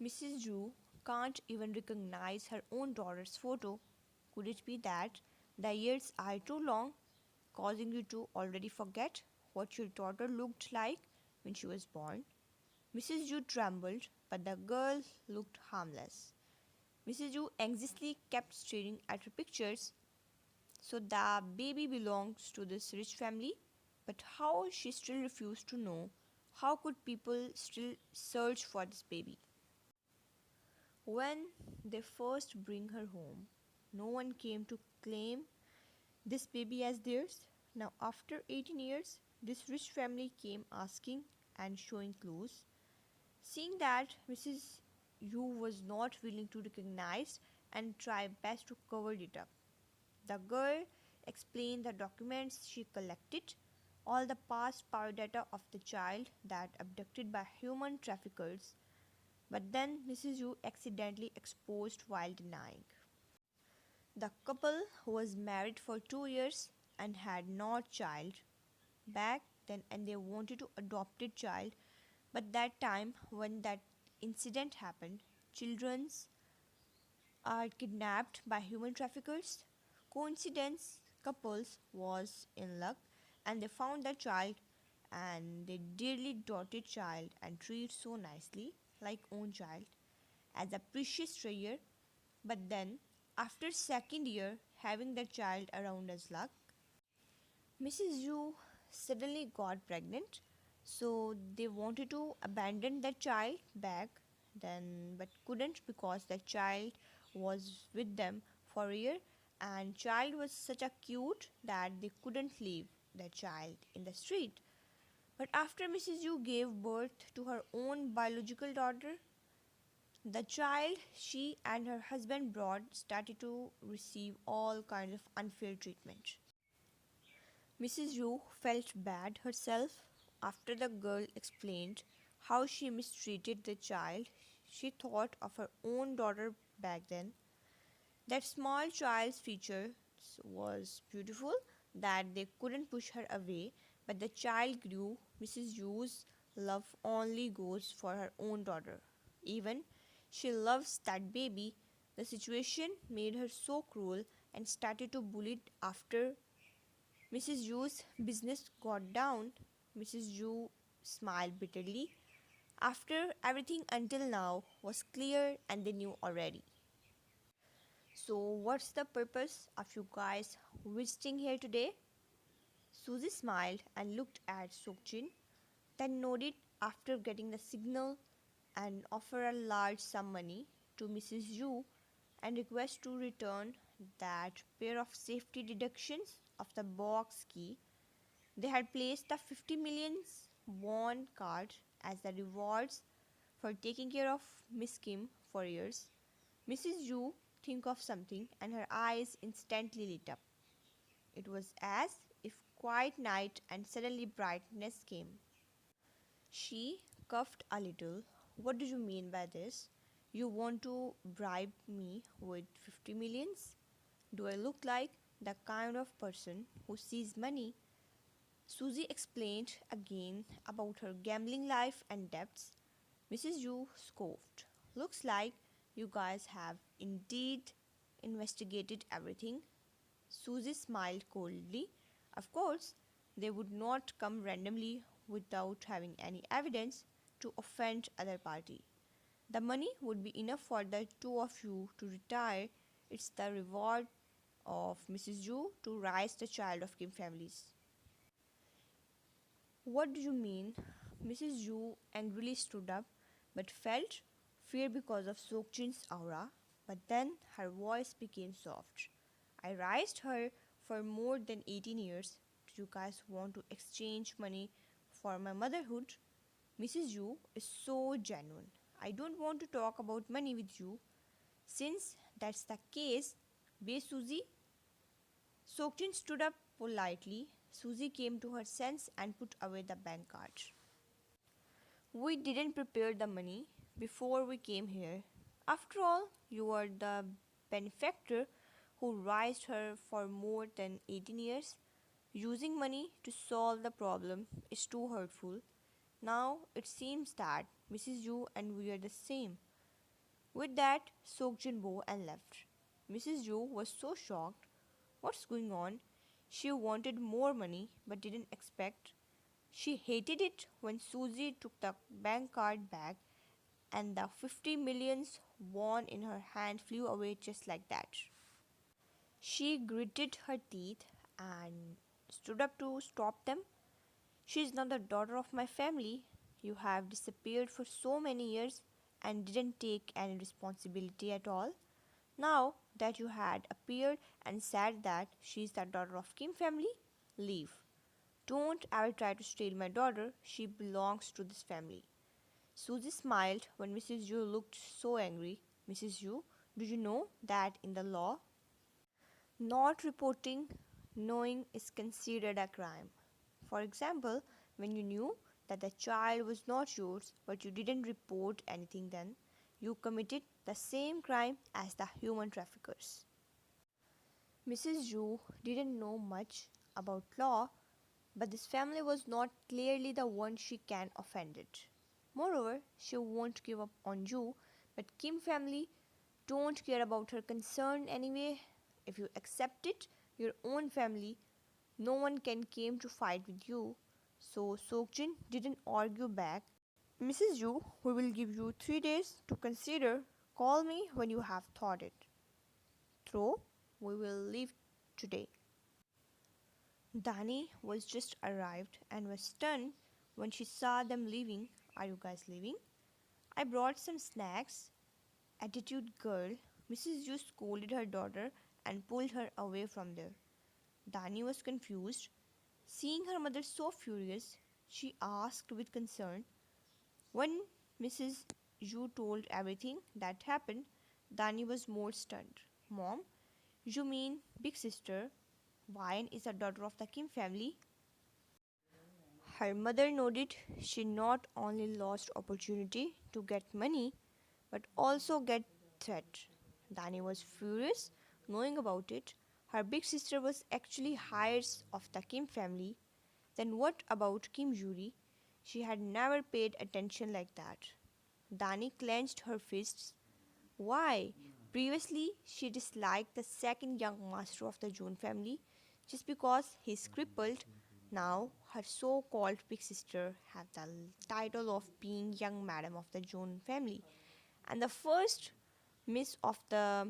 Mrs. Zhu can't even recognize her own daughter's photo. Could it be that the years are too long, causing you to already forget what your daughter looked like when she was born? Mrs. Zhu trembled, but the girl looked harmless. Mrs. Zhu anxiously kept staring at her pictures. So the baby belongs to this rich family? But how she still refused to know? How could people still search for this baby? When they first bring her home, no one came to claim this baby as theirs. Now, after 18 years, this rich family came asking and showing clues. Seeing that Mrs. Yu was not willing to recognize and try best to cover it up, the girl explained the documents she collected, all the past biodata of the child that abducted by human traffickers, but then Mrs. Yu accidentally exposed while denying. The couple was married for 2 years and had no child back then, and they wanted to adopt a child, but that time when that incident happened, children are kidnapped by human traffickers. Coincidence, couples was in luck and they found the child, and they dearly doted child and treat so nicely like own child as a precious treasure. But then after second year having the child around as luck, Mrs. Yu suddenly got pregnant, so they wanted to abandon the child back then, but couldn't because the child was with them for a year, and child was such a cute that they couldn't leave the child in the street. But after Mrs. Yu gave birth to her own biological daughter, the child she and her husband brought started to receive all kinds of unfair treatment. Mrs. Yu felt bad herself after the girl explained how she mistreated the child. She thought of her own daughter back then. That small child's features was beautiful that they couldn't push her away, but the child grew. Mrs. Yu's love only goes for her own daughter. Even she loves that baby. The situation made her so cruel and started to bully it after Mrs. Yu's business got down. Mrs. Yu smiled bitterly. After everything until now was clear and they knew already. So, what's the purpose of you guys visiting here today? Susie smiled and looked at Sokjin, then nodded after getting the signal and offered a large sum money to Mrs. Yu and request to return that pair of safety deductions of the box key. They had placed the 50 millions won card as the rewards for taking care of Miss Kim for years. Mrs. Yu think of something and her eyes instantly lit up. It was as if quiet night and suddenly brightness came. She coughed a little. What do you mean by this? You want to bribe me with 50 millions? Do I look like the kind of person who sees money? Susie explained again about her gambling life and debts. Mrs. Yu scoffed. Looks like you guys have indeed investigated everything. Susie smiled coldly. Of course, they would not come randomly without having any evidence to offend other party. The money would be enough for the two of you to retire. It's the reward of Mrs. Yu to raise the child of Kim families. What do you mean? Mrs. Yu angrily stood up but felt fear because of Sokjin's aura. But then her voice became soft. I raised her for more than 18 years. Do you guys want to exchange money for my motherhood? Mrs. Yu is so genuine. I don't want to talk about money with you. Since that's the case, Be Susie. Sokjin stood up politely. Susie came to her sense and put away the bank card. We didn't prepare the money before we came here. After all, you are the benefactor who raised her for more than 18 years. Using money to solve the problem is too hurtful. Now it seems that Mrs. Yu and we are the same. With that, Sokjin bowed and left. Mrs. Yu was so shocked. What's going on? She wanted more money but didn't expect. She hated it when Susie took the bank card back and the 50 millions won in her hand flew away just like that. She gritted her teeth and stood up to stop them. She is not the daughter of my family. You have disappeared for so many years and didn't take any responsibility at all. Now that you had appeared and said that she is the daughter of Kim family, leave. Don't ever try to steal my daughter. She belongs to this family. Susie smiled when Mrs. Yu looked so angry. Mrs. Yu, do you know that in the law, not reporting knowing is considered a crime? For example, when you knew that the child was not yours but you didn't report anything, then you committed the same crime as the human traffickers. Mrs. Yu didn't know much about law, but this family was not clearly the one she can offended. Moreover, she won't give up on you, but Kim family don't care about her concern anyway. If you accept it, your own family, no one can came to fight with you. So Sokjin didn't argue back. Mrs. Yu, we will give you 3 days to consider. Call me when you have thought it through. We will leave today. Dani was just arrived and was stunned when she saw them leaving. Are you guys leaving? I brought some snacks. Attitude girl. Mrs. Yu scolded her daughter and pulled her away from there. Dani was confused. Seeing her mother so furious, she asked with concern. When Mrs. Yu told everything that happened, Dani was more stunned. Mom, you mean big sister? Wine is a daughter of the Kim family? Her mother nodded. She not only lost opportunity to get money, but also get threat. Dani was furious knowing about it. Her big sister was actually heirs of the Kim family. Then what about Kim Juri? She had never paid attention like that. Dani clenched her fists. Why? Previously, she disliked the second young master of the June family just because he's crippled. Now, her so-called big sister had the title of being young madam of the June family and the first miss of the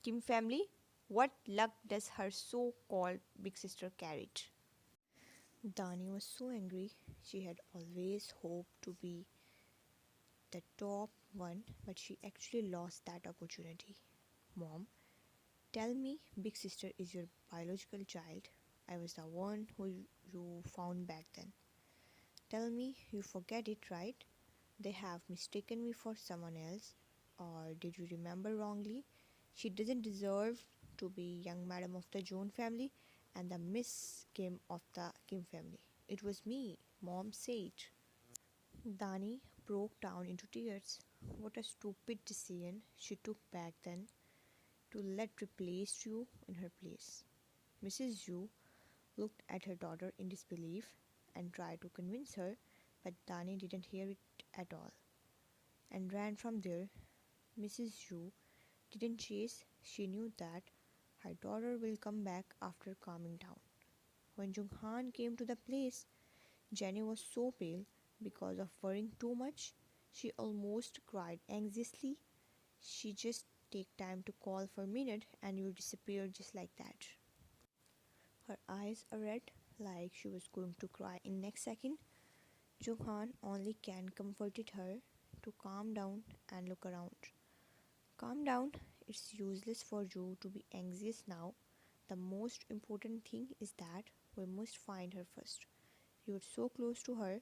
Kim family. What luck does her so-called big sister carry? Dani was so angry. She had always hoped to be the top one, but she actually lost that opportunity. Mom, tell me big sister is your biological child. I was the one who you found back then. Tell me you forget it, right? They have mistaken me for someone else. Or did you remember wrongly? She doesn't deserve to be young madam of the Joan family and the Miss Kim of the Kim family. It was me, Mom said. Dani broke down into tears. What a stupid decision she took back then to let replace you in her place. Mrs. Yu looked at her daughter in disbelief and tried to convince her, but Dani didn't hear it at all and ran from there. Mrs. Yu didn't chase, she knew that her daughter will come back after calming down. When Junghan came to the place, Jenny was so pale because of worrying too much. She almost cried anxiously. She just take time to call for a minute and you disappear just like that. Her eyes are red like she was going to cry in next second. Junghan only can comforted her to calm down and look around. Calm down, it's useless for you to be anxious now. The most important thing is that we must find her first. You are so close to her,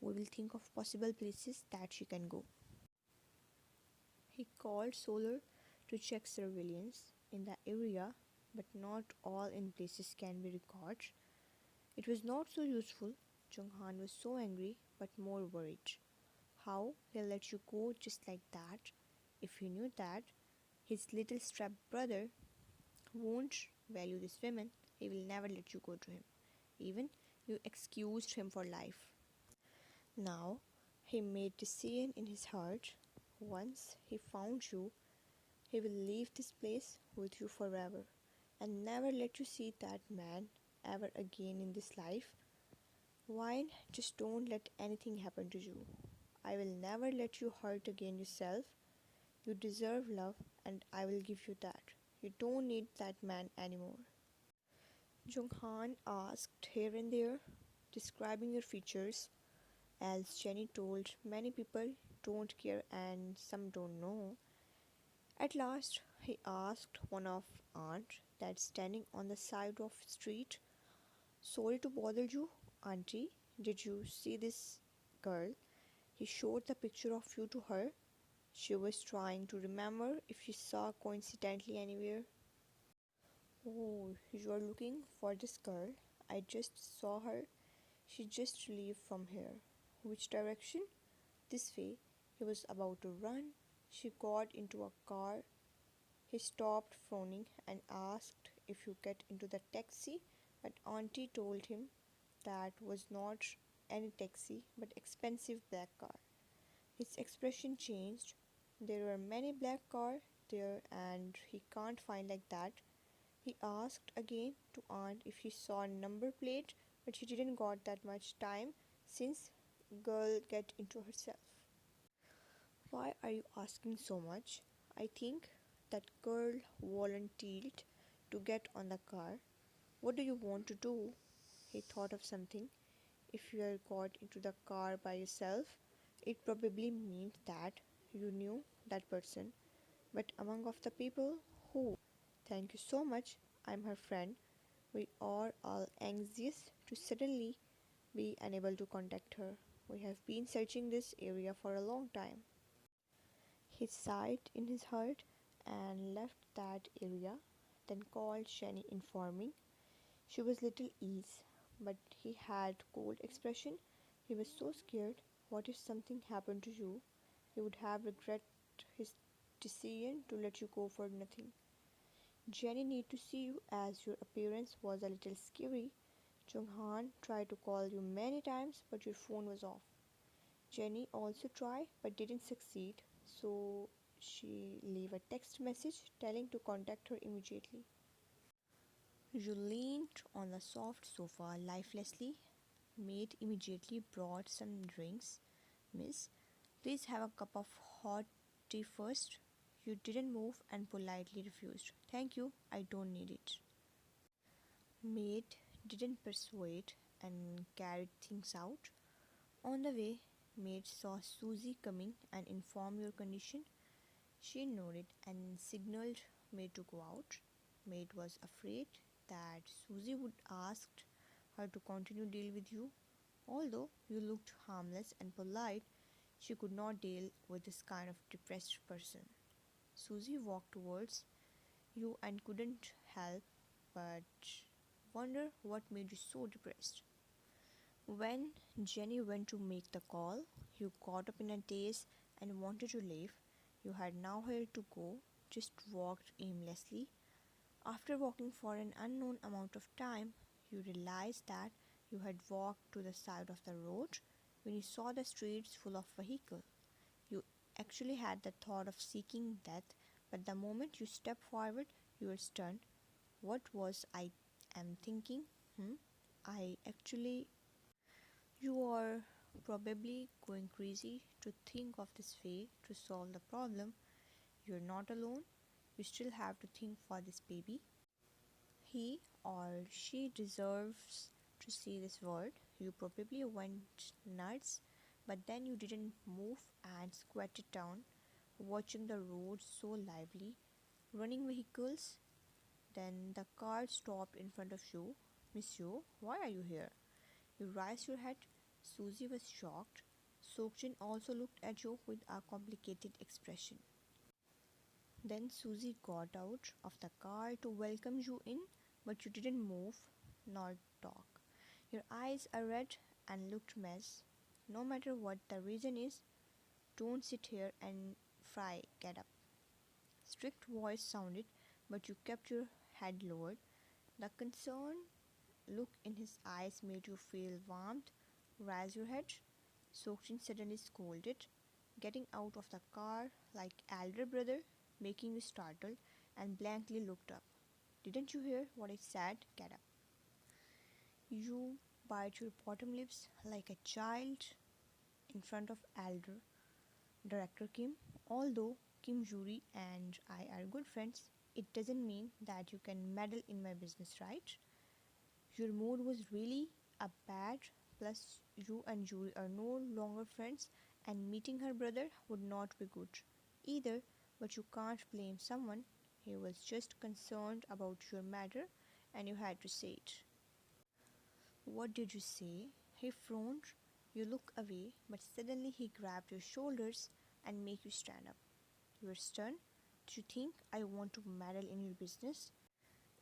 we will think of possible places that she can go. He called Solar to check surveillance in the area, but not all in places can be recorded. It was not so useful. Junghan was so angry but more worried. How he'll let you go just like that? If he knew that his little step brother won't value this woman, he will never let you go to him. Even you excused him for life. Now he made decision in his heart. Once he found you, he will leave this place with you forever and never let you see that man ever again in this life. Why just don't let anything happen to you? I will never let you hurt again yourself. You deserve love and I will give you that. You don't need that man anymore. Junghan asked here and there, describing your features, as Jenny told many people don't care and some don't know. At last, he asked one of aunt that standing on the side of street, "Sorry to bother you, auntie. Did you see this girl?" He showed the picture of you to her. She was trying to remember if she saw coincidentally anywhere. "Oh, you are looking for this girl? I just saw her. She just left from here." "Which direction?" "This way." He was about to run. She got into a car. He stopped frowning and asked if you get into the taxi, but auntie told him that was not any taxi but expensive black car. His expression changed. There were many black cars there and he can't find like that. He asked again to aunt if she saw a number plate, but she didn't got that much time since girl get into herself. "Why are you asking so much?" "I think that girl volunteered to get on the car. What do you want to do?" He thought of something. If you had got into the car by yourself, it probably meant that you knew that person. But among of the people, who? "Thank you so much. I'm her friend. We are all anxious to suddenly be unable to contact her. We have been searching this area for a long time." He sighed in his heart and left that area, then called Jenny informing she was little ease, but he had cold expression. He was so scared. What if something happened to you? He would have regret his decision to let you go for nothing. "Jenny need to see you as your appearance was a little scary. Junghan tried to call you many times but your phone was off." Jenny also tried but didn't succeed, so she leave a text message telling to contact her immediately. You leaned on the soft sofa lifelessly. Maid immediately brought some drinks. "Miss, please have a cup of hot tea first." You didn't move and politely refused. "Thank you, I don't need it." Maid didn't persuade and carried things out. On the way, maid saw Susie coming and informed your condition. She nodded and signaled maid to go out. Maid was afraid that Susie would ask her to continue deal with you. Although you looked harmless and polite, she could not deal with this kind of depressed person. Susie walked towards you and couldn't help but wonder what made you so depressed. When Jenny went to make the call, you got up in a daze and wanted to leave. You had nowhere to go, just walked aimlessly. After walking for an unknown amount of time, you realized that you had walked to the side of the road when you saw the streets full of vehicles. You actually had the thought of seeking death, but the moment you stepped forward, you were stunned. What was I am thinking? I actually. You are probably going crazy to think of this way to solve the problem. You're not alone. You still have to think for this baby. He or she deserves to see this world. You probably went nuts, but then you didn't move and squatted down, watching the road so lively, running vehicles. Then the car stopped in front of you. "Monsieur, why are you here?" You raised your head. Susie was shocked. Sokjin also looked at you with a complicated expression. Then Susie got out of the car to welcome you in, but you didn't move nor talk. Your eyes are red and looked mess. "No matter what the reason is, don't sit here and fry, get up." Strict voice sounded, but you kept your head lowered. The concerned look in his eyes made you feel warmth. "Raise your head," Sokjin suddenly scolded. getting out of the car like elder brother, making you startled and blankly looked up. Didn't you hear what I said? Get up. You bite your bottom lips like a child in front of elder director Kim. Although Kim Jury and I are good friends, it doesn't mean that you can meddle in my business, right? Your mood was really a bad, plus you and Julie are no longer friends, and meeting her brother would not be good either, but you can't blame someone. He was just concerned about your matter and you had to say it. What did you say? He frowned. You look away, but suddenly he grabbed your shoulders and make you stand up. You are stunned. Do you think I want to meddle in your business?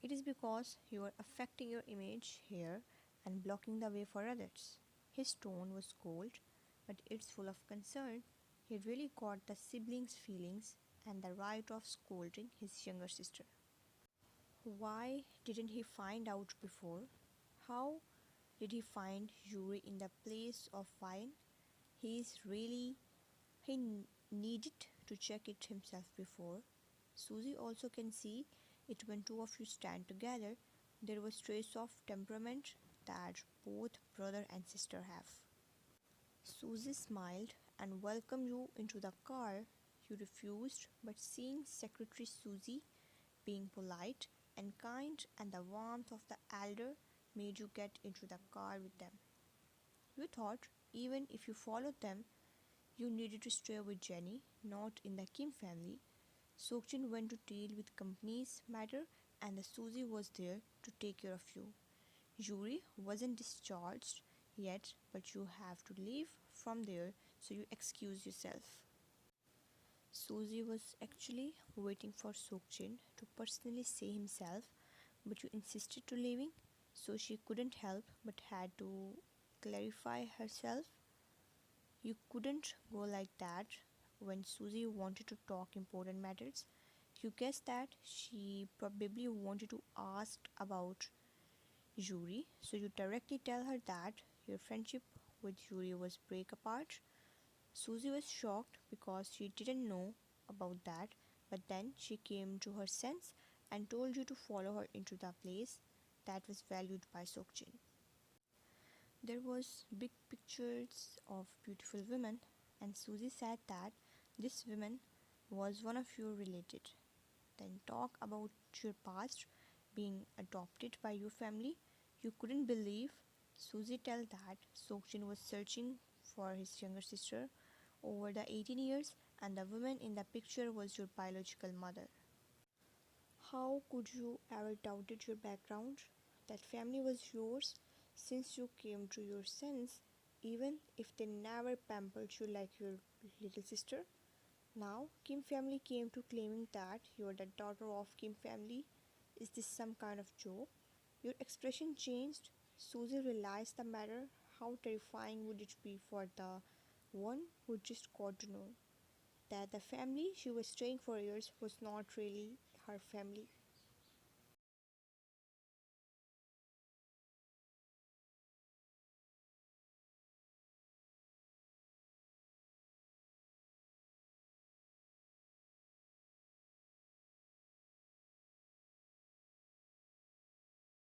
It is because you are affecting your image here and blocking the way for others. His tone was cold, but it's full of concern. He really got the siblings' feelings and the right of scolding his younger sister. Why didn't he find out before? How did he find Yuri in the place of wine? He needed to check it himself before. Susie also can see it when two of you stand together. There was trace of temperament that both brother and sister have. Susie smiled and welcomed you into the car. You refused, but seeing Secretary Susie being polite and kind and the warmth of the elder made you get into the car with them. You thought even if you followed them, you needed to stay with Jenny, not in the Kim family. Sokjin went to deal with company's matter and the Susie was there to take care of you. Yuri wasn't discharged yet, but you have to leave from there, so you excuse yourself. Susie was actually waiting for Sokjin to personally say himself, but you insisted to leaving, so she couldn't help but had to clarify herself. You couldn't go like that when Susie wanted to talk important matters. You guessed that she probably wanted to ask about Yuri, so you directly tell her that your friendship with Yuri was break apart. Susie was shocked because she didn't know about that, but then she came to her sense and told you to follow her into the place that was valued by Sokjin. There was big pictures of beautiful women, and Susie said that this woman was one of your related. Then talk about your past being adopted by your family. You couldn't believe Susie tell that Sokjin was searching for his younger sister over the 18 years and the woman in the picture was your biological mother. How could you ever doubted your background? That family was yours since you came to your sense, even if they never pampered you like your little sister. Now, Kim family came to claiming that you are the daughter of Kim family. Is this some kind of joke? Your expression changed. Susie realized the matter. How terrifying would it be for the one who just got to know that the family she was staying for years was not really her family.